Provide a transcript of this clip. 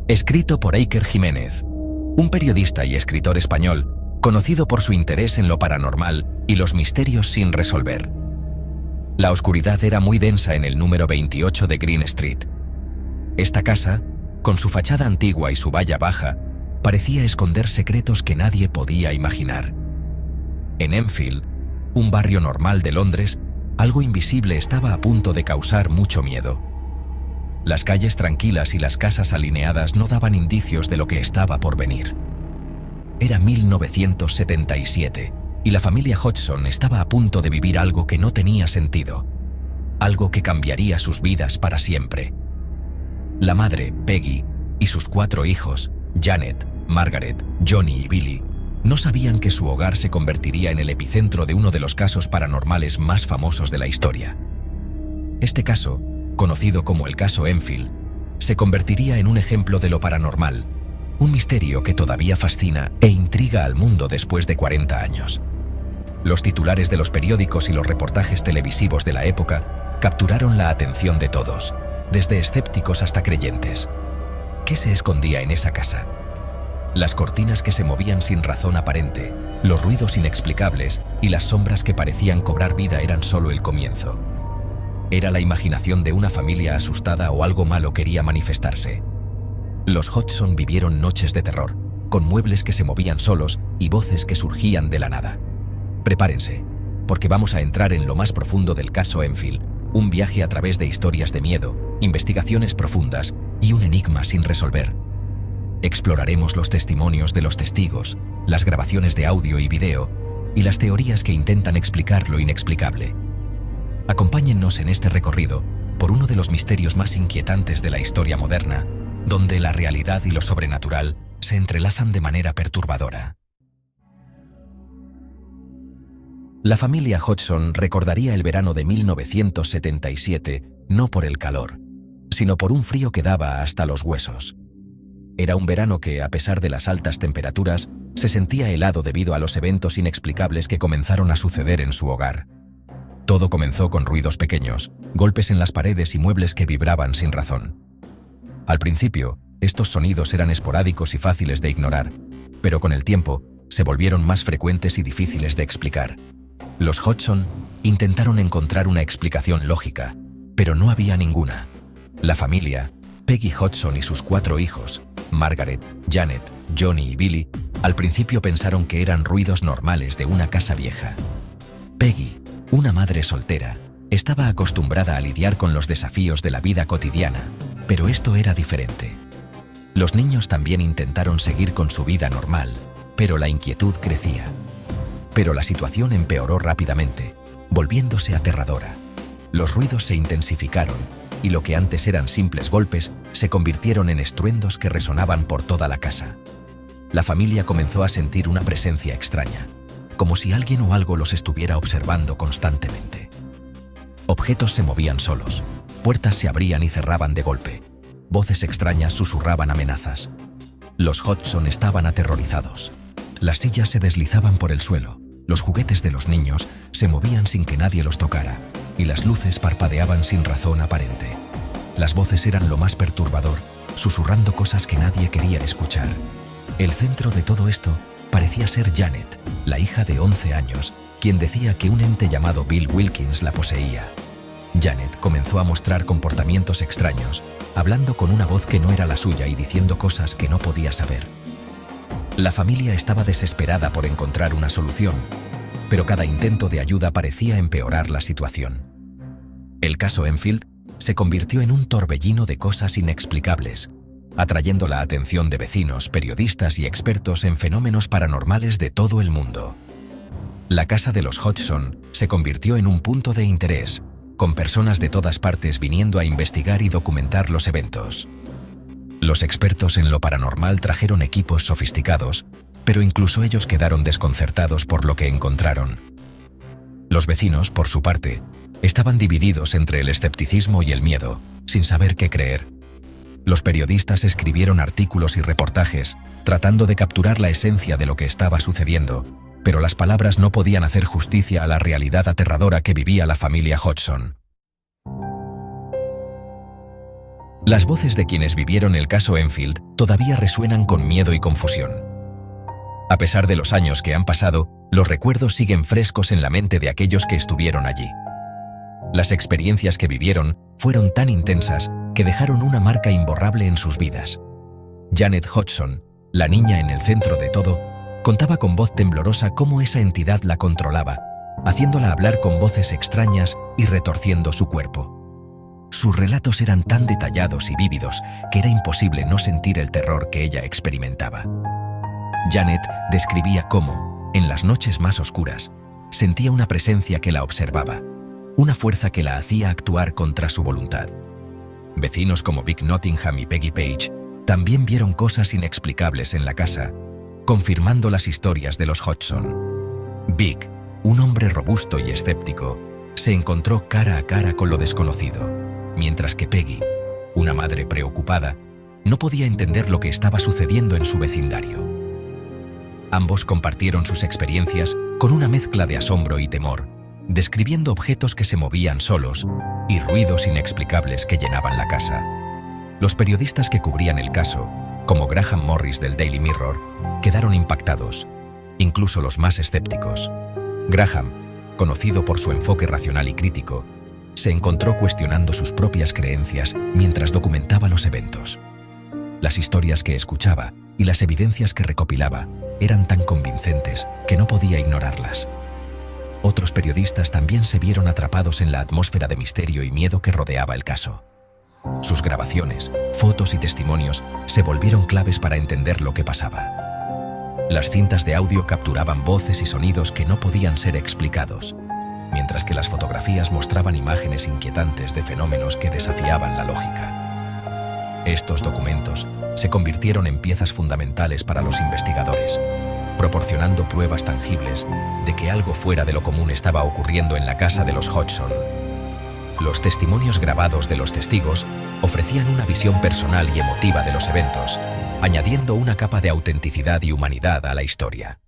Escrito por Iker Jiménez, un periodista y escritor español conocido por su interés en lo paranormal y los misterios sin resolver. La oscuridad era muy densa en el número 28 de Green Street. Esta casa, con su fachada antigua y su valla baja, parecía esconder secretos que nadie podía imaginar. En Enfield, un barrio normal de Londres, algo invisible estaba a punto de causar mucho miedo. Las calles tranquilas y las casas alineadas no daban indicios de lo que estaba por venir. Era 1977 y la familia Hodgson estaba a punto de vivir algo que no tenía sentido, algo que cambiaría sus vidas para siempre. La madre, Peggy, y sus 4 hijos, Janet, Margaret, Johnny y Billy, no sabían que su hogar se convertiría en el epicentro de uno de los casos paranormales más famosos de la historia. Este caso, conocido como el caso Enfield, se convertiría en un ejemplo de lo paranormal, un misterio que todavía fascina e intriga al mundo después de 40 años. Los titulares de los periódicos y los reportajes televisivos de la época capturaron la atención de todos, desde escépticos hasta creyentes. ¿Qué se escondía en esa casa? Las cortinas que se movían sin razón aparente, los ruidos inexplicables y las sombras que parecían cobrar vida eran solo el comienzo. ¿Era la imaginación de una familia asustada o algo malo quería manifestarse? Los Hodgson vivieron noches de terror, con muebles que se movían solos y voces que surgían de la nada. Prepárense, porque vamos a entrar en lo más profundo del caso Enfield, un viaje a través de historias de miedo, investigaciones profundas y un enigma sin resolver. Exploraremos los testimonios de los testigos, las grabaciones de audio y video, y las teorías que intentan explicar lo inexplicable. Acompáñennos en este recorrido por uno de los misterios más inquietantes de la historia moderna, donde la realidad y lo sobrenatural se entrelazan de manera perturbadora. La familia Hodgson recordaría el verano de 1977 no por el calor, sino por un frío que daba hasta los huesos. Era un verano que, a pesar de las altas temperaturas, se sentía helado debido a los eventos inexplicables que comenzaron a suceder en su hogar. Todo comenzó con ruidos pequeños, golpes en las paredes y muebles que vibraban sin razón. Al principio, estos sonidos eran esporádicos y fáciles de ignorar, pero con el tiempo se volvieron más frecuentes y difíciles de explicar. Los Hodgson intentaron encontrar una explicación lógica, pero no había ninguna. La familia, Peggy Hodgson y sus 4 hijos, Margaret, Janet, Johnny y Billy, al principio pensaron que eran ruidos normales de una casa vieja. Peggy, una madre soltera, estaba acostumbrada a lidiar con los desafíos de la vida cotidiana, pero esto era diferente. Los niños también intentaron seguir con su vida normal, pero la inquietud crecía. Pero la situación empeoró rápidamente, volviéndose aterradora. Los ruidos se intensificaron, y lo que antes eran simples golpes se convirtieron en estruendos que resonaban por toda la casa. La familia comenzó a sentir una presencia extraña, como si alguien o algo los estuviera observando constantemente. Objetos se movían solos, puertas se abrían y cerraban de golpe, voces extrañas susurraban amenazas. Los Hodgson estaban aterrorizados. Las sillas se deslizaban por el suelo, los juguetes de los niños se movían sin que nadie los tocara, y las luces parpadeaban sin razón aparente. Las voces eran lo más perturbador, susurrando cosas que nadie quería escuchar. El centro de todo esto parecía ser Janet, la hija de 11 años, quien decía que un ente llamado Bill Wilkins la poseía. Janet comenzó a mostrar comportamientos extraños, hablando con una voz que no era la suya y diciendo cosas que no podía saber. La familia estaba desesperada por encontrar una solución, pero cada intento de ayuda parecía empeorar la situación. El caso Enfield se convirtió en un torbellino de cosas inexplicables, atrayendo la atención de vecinos, periodistas y expertos en fenómenos paranormales de todo el mundo. La casa de los Hodgson se convirtió en un punto de interés, con personas de todas partes viniendo a investigar y documentar los eventos. Los expertos en lo paranormal trajeron equipos sofisticados, pero incluso ellos quedaron desconcertados por lo que encontraron. Los vecinos, por su parte, estaban divididos entre el escepticismo y el miedo, sin saber qué creer. Los periodistas escribieron artículos y reportajes, tratando de capturar la esencia de lo que estaba sucediendo, pero las palabras no podían hacer justicia a la realidad aterradora que vivía la familia Hodgson. Las voces de quienes vivieron el caso Enfield todavía resuenan con miedo y confusión. A pesar de los años que han pasado, los recuerdos siguen frescos en la mente de aquellos que estuvieron allí. Las experiencias que vivieron fueron tan intensas que dejaron una marca imborrable en sus vidas. Janet Hodgson, la niña en el centro de todo, contaba con voz temblorosa cómo esa entidad la controlaba, haciéndola hablar con voces extrañas y retorciendo su cuerpo. Sus relatos eran tan detallados y vívidos que era imposible no sentir el terror que ella experimentaba. Janet describía cómo, en las noches más oscuras, sentía una presencia que la observaba, una fuerza que la hacía actuar contra su voluntad. Vecinos como Vic Nottingham y Peggy Page también vieron cosas inexplicables en la casa, confirmando las historias de los Hodgson. Vic, un hombre robusto y escéptico, se encontró cara a cara con lo desconocido, mientras que Peggy, una madre preocupada, no podía entender lo que estaba sucediendo en su vecindario. Ambos compartieron sus experiencias con una mezcla de asombro y temor, describiendo objetos que se movían solos y ruidos inexplicables que llenaban la casa. Los periodistas que cubrían el caso, como Graham Morris del Daily Mirror, quedaron impactados, incluso los más escépticos. Graham, conocido por su enfoque racional y crítico, se encontró cuestionando sus propias creencias mientras documentaba los eventos. Las historias que escuchaba y las evidencias que recopilaba eran tan convincentes que no podía ignorarlas. Otros periodistas también se vieron atrapados en la atmósfera de misterio y miedo que rodeaba el caso. Sus grabaciones, fotos y testimonios se volvieron claves para entender lo que pasaba. Las cintas de audio capturaban voces y sonidos que no podían ser explicados, mientras que las fotografías mostraban imágenes inquietantes de fenómenos que desafiaban la lógica. Estos documentos se convirtieron en piezas fundamentales para los investigadores, proporcionando pruebas tangibles de que algo fuera de lo común estaba ocurriendo en la casa de los Hodgson. Los testimonios grabados de los testigos ofrecían una visión personal y emotiva de los eventos, añadiendo una capa de autenticidad y humanidad a la historia.